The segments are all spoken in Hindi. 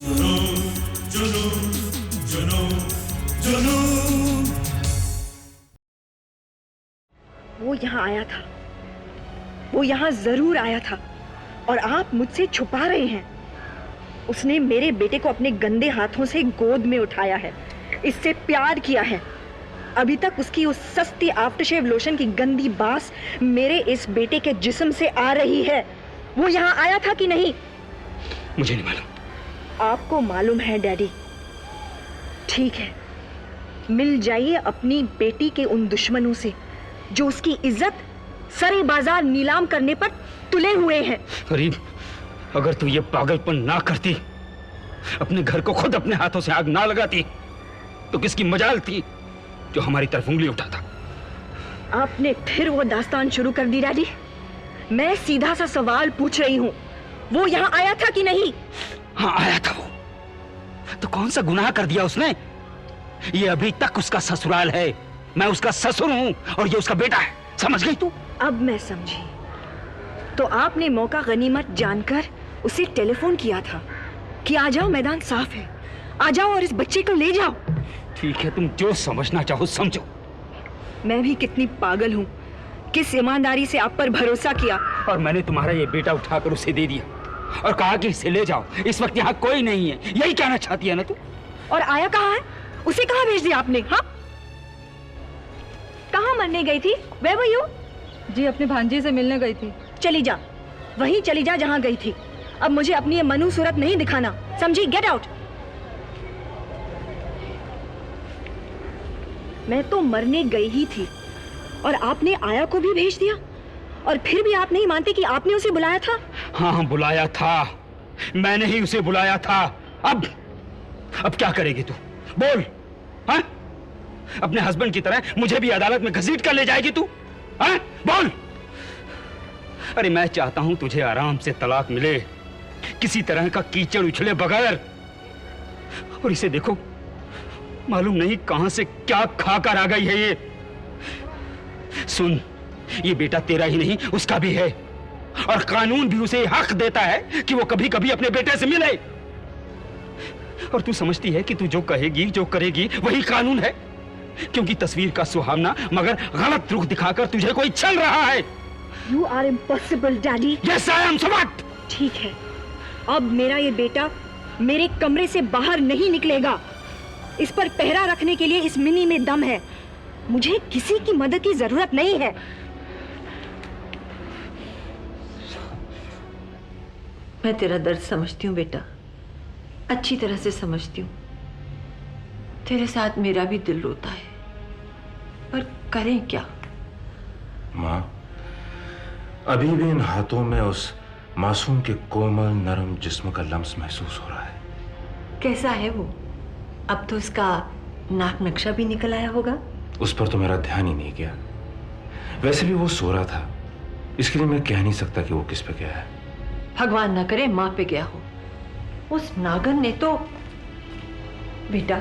वो यहाँ आया था, वो यहाँ जरूर आया था और आप मुझसे छुपा रहे हैं। उसने मेरे बेटे को अपने गंदे हाथों से गोद में उठाया है, इससे प्यार किया है। अभी तक उसकी उस सस्ती आफ्टरशेव लोशन की गंदी बास मेरे इस बेटे के जिस्म से आ रही है। वो यहाँ आया था कि नहीं? मुझे नहीं मालूम। आपको मालूम है डैडी। ठीक है, मिल जाइए अपनी बेटी के उन दुश्मनों से जो उसकी इज्जत सरे बाजार नीलाम करने पर तुले हुए हैं। गरीब, अगर तू ये पागलपन ना करती, अपने घर को खुद अपने हाथों से आग ना लगाती, तो किसकी मजाल थी जो हमारी तरफ उंगली उठाता। आपने फिर वो दास्तान शुरू कर दी डैडी। मैं सीधा सा सवाल पूछ रही हूँ, वो यहाँ आया था कि नहीं? हाँ, आया था। वो तो कौन सा गुनाह कर दिया उसने? ये अभी तक उसका ससुराल है, मैं उसका ससुर हूँ और ये उसका बेटा है। समझ गई तू? अब मैं समझी। तो आपने मौका गनीमत जानकर उसे टेलीफोन किया था कि आ जाओ, मैदान साफ है, आ जाओ और इस बच्चे को ले जाओ। ठीक है, तुम जो समझना चाहो समझो। मैं भी कितनी पागल हूँ, किस ईमानदारी से आप पर भरोसा किया। और मैंने तुम्हारा ये बेटा उठाकर उसे दे दिया और कहा कि इसे ले जाओ, इस वक्त यहाँ कोई नहीं है। यही कहना चाहती है ना तू? और आया कहाँ है? उसे कहाँ भेज दिया आपने? हाँ, कहाँ मरने गई थी? Where were you? जी, अपने भांजे से मिलने गई थी। चली जा, वहीं चली जा जहाँ गई थी। अब मुझे अपनी ये मनु सूरत नहीं दिखाना, समझी? Get out. मैं तो मरने गई ही थी और आपने आया को भी भेज दिया, और फिर भी आप नहीं मानते कि आपने उसे बुलाया था। हाँ, बुलाया था, मैंने ही उसे बुलाया था। अब क्या करेगी तू? बोल। हाँ, अपने हस्बैंड की तरह मुझे भी अदालत में घसीट कर ले जाएगी तू? हाँ, बोल। अरे मैं चाहता हूं तुझे आराम से तलाक मिले, किसी तरह का कीचड़ उछले बगैर। और इसे देखो, मालूम नहीं कहां से क्या खाकर आ गई है ये। सुन, ये बेटा तेरा ही नहीं उसका भी है, और कानून भी उसे हक देता है कि वो कभी कभी अपने बेटे से मिले। और तू समझती है कि तू जो कहेगी, जो करेगी, वही कानून है, क्योंकि तस्वीर का सुहावना मगर गलत रुख दिखाकर तुझे कोई छल रहा है। You are impossible, Daddy. Yes, I am. So what? ठीक है, अब मेरा ये बेटा मेरे कमरे से बाहर नहीं निकलेगा। इस पर पहरा रखने के लिए इस मिनी में दम है। मुझे किसी की मदद की जरूरत नहीं है। मैं तेरा दर्द समझती हूँ बेटा, अच्छी तरह से समझती हूँ। तेरे साथ मेरा भी दिल रोता है, पर करें क्या? माँ, अभी भी इन हाथों में उस मासूम के कोमल नरम जिस्म का लम्स महसूस हो रहा है। कैसा है वो? अब तो उसका नाक नक्शा भी निकल आया होगा। उस पर तो मेरा ध्यान ही नहीं गया। वैसे भी वो सो रहा था, इसके लिए मैं कह नहीं सकता कि वो किस पे गया है। भगवान ना करे माँ पे गया हो। उस नागन ने तो। बेटा,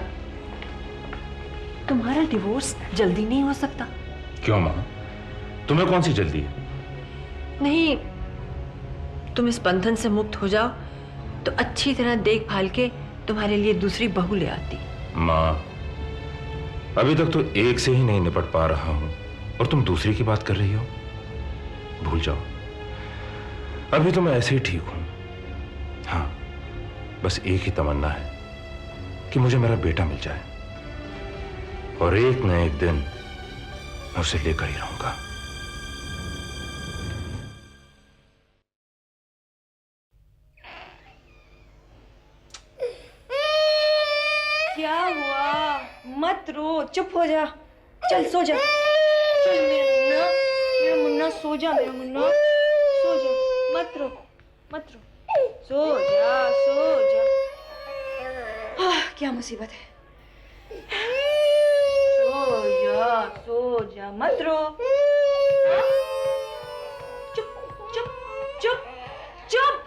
तुम्हारा डिवोर्स जल्दी नहीं हो सकता? क्यों माँ, तुम्हें कौन सी जल्दी है? नहीं, तुम इस बंधन से मुक्त हो जाओ तो अच्छी तरह देखभाल के तुम्हारे लिए दूसरी बहू ले आती। माँ, अभी तक तो एक से ही नहीं निपट पा रहा हूं और तुम दूसरी की बात कर रही हो। भूल जाओ, अभी तो मैं ऐसे ही ठीक हूं। हाँ, बस एक ही तमन्ना है कि मुझे मेरा बेटा मिल जाए, और एक न एक दिन मैं उसे लेकर ही रहूंगा। क्या हुआ? मत रो, चुप हो जा। चल सो जा, चल मेरा मुन्ना सो जा, मेरा मुन्ना सो जा। मत रो, मत रो, सो जा, सो जा। क्या मुसीबत है। सो जा, मत रो। चुप चुप चुप चुप।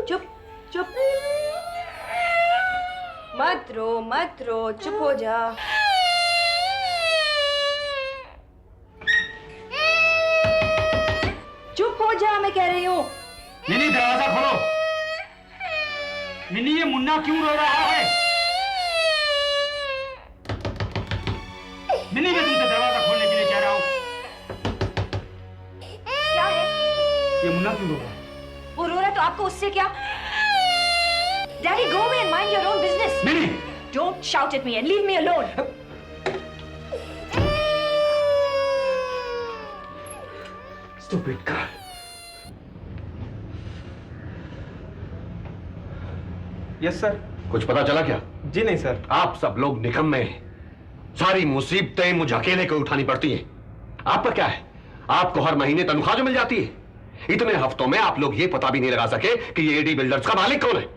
चुप चुप, मत रो, चुप हो जा। मैं कह रही हूँ। मिनी दरवाजा खोलो। मिनी ये मुन्ना क्यों रो रहा है? मिनी मैं तुमसे दरवाजा खोलने के लिए कह रहा हूँ। क्या है? ये मुन्ना क्यों रो रहा है? वो रो रहा है तो आपको उससे क्या? Daddy, go away and mind your own business. Mini! Don't shout at me and leave me alone. Stupid girl. Yes sir. कुछ पता चला क्या? जी नहीं सर। आप सब लोग निकम्मे हैं। सारी मुसीबतें मुझे अकेले को उठानी पड़ती हैं। आपका क्या है? आपको हर महीने तनख्वाह जो मिल जाती है। इतने हफ्तों में आप लोग ये पता भी नहीं लगा सके कि ये एडी बिल्डर्स का मालिक कौन है।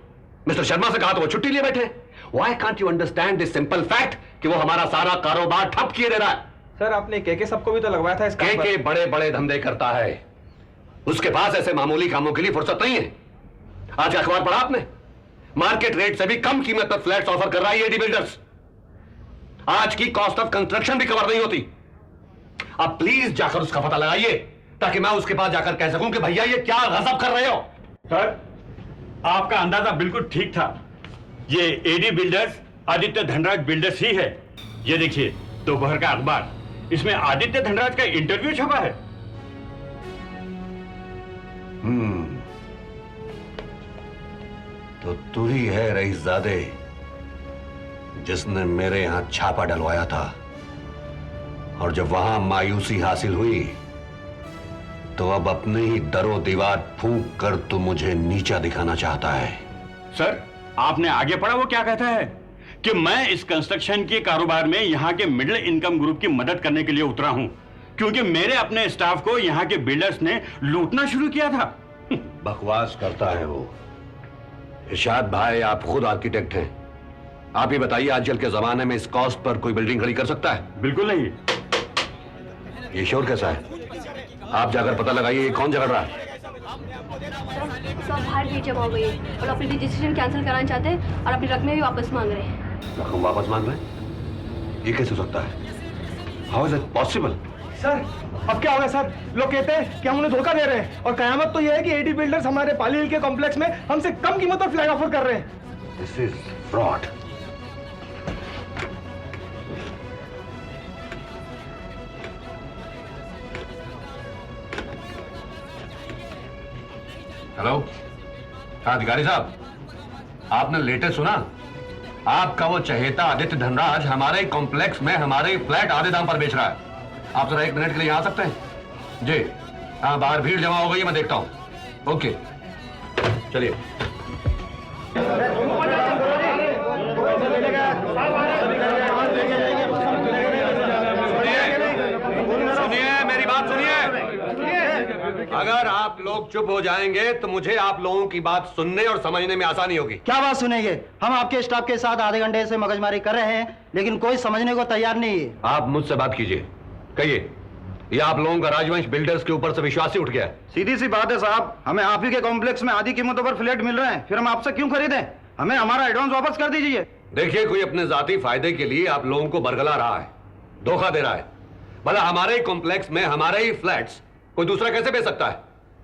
मिस्टर शर्मा से कहा तो वो छुट्टी लिए बैठे। Why can't you understand this simple fact कि वो हमारा सारा कारोबार ठप किए दे रहा है? सर आपने के सबको भी तो लगवाया था इस काम पर। के बड़े बड़े धंधे करता है, उसके पास ऐसे मामूली कामों के लिए फुर्सत नहीं है। आज अखबार पढ़ा आपने? मार्केट रेट से भी कम कीमत पर फ्लैट्स ऑफर कर रहा है एडी बिल्डर्स। आज की कॉस्ट ऑफ कंस्ट्रक्शन भी कवर नहीं होती। अब प्लीज जाकर उसका पता लगाइए ताकि मैं उसके पास जाकर कह सकूं कि भैया ये क्या गजब कर रहे हो। सर आपका अंदाजा बिल्कुल ठीक था। ये AD builders Aditya Dhanraj builders ही है। ये देखिए दोपहर का अखबार, इसमें आदित्य धनराज का इंटरव्यू छपा है। तो तू ही है रईसजादे जिसने मेरे यहां छापा डलवाया था, और जब वहां मायूसी हासिल हुई तो अब अपने ही दरो दीवार फूंक कर तू मुझे नीचा दिखाना चाहता है। सर आपने आगे पढ़ा वो क्या कहता है कि मैं इस कंस्ट्रक्शन के कारोबार में यहाँ के मिडिल इनकम ग्रुप की मदद करने के लिए उतरा हूँ, क्योंकि मेरे अपने स्टाफ को यहाँ के बिल्डर्स ने लूटना शुरू किया था। बकवास करता है वो। इरशाद भाई आप खुद आर्किटेक्ट हैं, आप ही बताइए आजकल के जमाने में इस कॉस्ट पर कोई बिल्डिंग खड़ी कर सकता है? बिल्कुल नहीं। ये शोर कैसा है? आप जाकर पता लगाइए कौन झगड़ रहा है। सब बाहर भी जमा हो गई है और अपनी रजिस्ट्रेशन कैंसिल कराना चाहते हैं और अपनी रकमें भी वापस मांग रहे हैं। रकम वापस मांग रहे हैं? ये कैसे हो सकता है? How is it possible? Sir अब क्या होगा सर? लोग कहते हैं कि हम उन्हें धोखा दे रहे हैं, और कयामत तो यह है कि एडी बिल्डर्स हमारे पाली हिल के कॉम्प्लेक्स में हमसे कम कीमत पर फ्लैट ऑफर कर रहे हैं। This is fraud. हेलो, हाँ अधिकारी साहब, आपने लेटेस्ट सुना? आपका वो चहेता आदित्य धनराज हमारे कॉम्प्लेक्स में हमारे फ्लैट आधे दाम पर बेच रहा है। आप जरा 1 मिनट के लिए आ सकते हैं? जी हाँ, बाहर भीड़ जमा हो गई है, मैं देखता हूँ। ओके चलिए। सुनिए मेरी बात सुनिए। अगर आप लोग चुप हो जाएंगे तो मुझे आप लोगों की बात सुनने और समझने में आसानी होगी। क्या बात सुनेंगे? हम आपके स्टाफ के साथ आधे घंटे से मगजमारी कर रहे हैं, लेकिन कोई समझने को तैयार नहीं है। आप मुझसे बात कीजिए, कहिए। ये आप लोगों का राजवंश बिल्डर्स के ऊपर से विश्वास ही उठ गया है। सीधी सी बात है साहब, हमें आप ही के कॉम्प्लेक्स में आधी कीमतों पर फ्लैट मिल रहे हैं, फिर हम आपसे क्यों खरीदें? हमें हमारा एडवांस वापस कर दीजिए। देखिए, कोई अपने जाती फायदे के लिए आप लोगों को बरगला रहा है, धोखा दे रहा है। भला हमारे ही कॉम्प्लेक्स में हमारे ही फ्लैट्स कोई दूसरा कैसे बेच सकता है?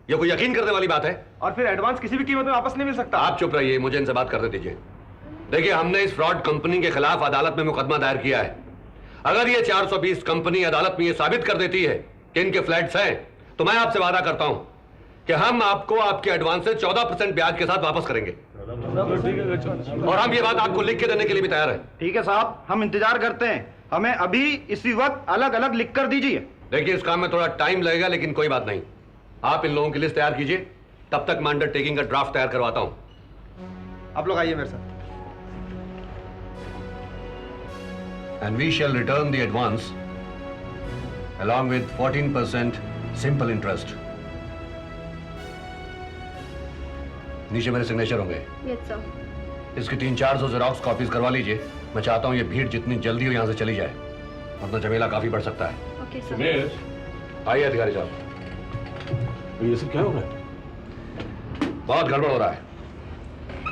ये कोई यकीन करने वाली बात है? और फिर एडवांस किसी भी कीमत में वापस नहीं मिल सकता। आप चुप रहिए, मुझे इनसे बात करने दीजिए। देखिए, हमने इस फ्रॉड कंपनी के खिलाफ अदालत में मुकदमा दायर किया है। अगर ये 420 कंपनी अदालत में ये साबित कर देती है कि इनके फ्लैट्स हैं, तो मैं आपसे वादा करता हूं कि हम आपको आपके एडवांस से 14% ब्याज के साथ वापस करेंगे, और हम ये बात आपको लिख के देने के लिए भी तैयार हैं। ठीक है साहब, हम इंतजार करते हैं। हमें अभी इसी वक्त अलग अलग लिख कर दीजिए। देखिए, इस काम में थोड़ा टाइम लगेगा, लेकिन कोई बात नहीं। आप इन लोगों की लिस्ट तैयार कीजिए, तब तक मैं अंडरटेकिंग का ड्राफ्ट तैयार करवाता हूं। आप लोग आइए मेरे साथ। And we shall return the advance along with 14% simple interest. नीचे मेरे सिग्नेचर होंगे। Yes sir. इसकी 300-400 जेरॉक्स कॉपीज करवा लीजिए। मैं चाहता हूं ये भीड़ जितनी जल्दी हो यहां से चली जाए, वरना झमेला काफी बढ़ सकता है। Okay sir. आइए अधिकारी साहब। ये सब क्या हो रहा है? बहुत गड़बड़ हो रहा है।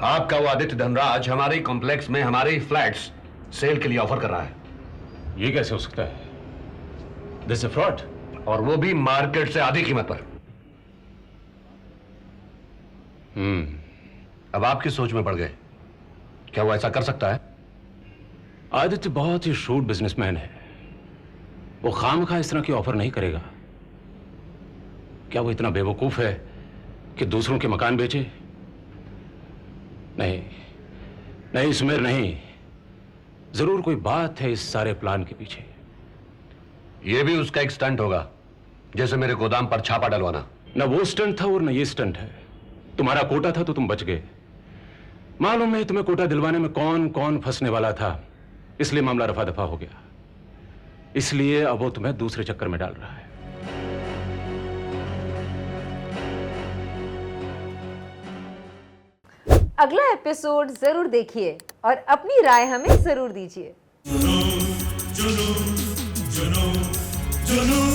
आपका वो आदित्य धनराज हमारे ही कॉम्प्लेक्स में हमारे ही फ्लैट्स सेल के लिए ऑफर कर रहा है। ये कैसे हो सकता है? This is fraud. और वो भी मार्केट से आधी कीमत पर। अब आप किस सोच में पड़ गए? क्या वो ऐसा कर सकता है? आदित्य बहुत ही शूट बिजनेसमैन है। वो खामखा इस तरह की ऑफर नहीं करेगा। क्या वो इतना बेवकूफ है कि दूसरों के मकान बेचे? नहीं नहीं सुमेर, नहीं। जरूर कोई बात है इस सारे प्लान के पीछे। यह भी उसका एक स्टंट होगा, जैसे मेरे गोदाम पर छापा डलवाना। न वो स्टंट था और न ये स्टंट है। तुम्हारा कोटा था तो तुम बच गए। मालूम नहीं तुम्हें कोटा दिलवाने में कौन कौन फंसने वाला था, इसलिए मामला रफा दफा हो गया। इसलिए अब वो तुम्हें दूसरे चक्कर में डाल रहा है। अगला एपिसोड जरूर देखिए और अपनी राय हमें जरूर दीजिए। जुनून, जुनून, जुनून, जुनून।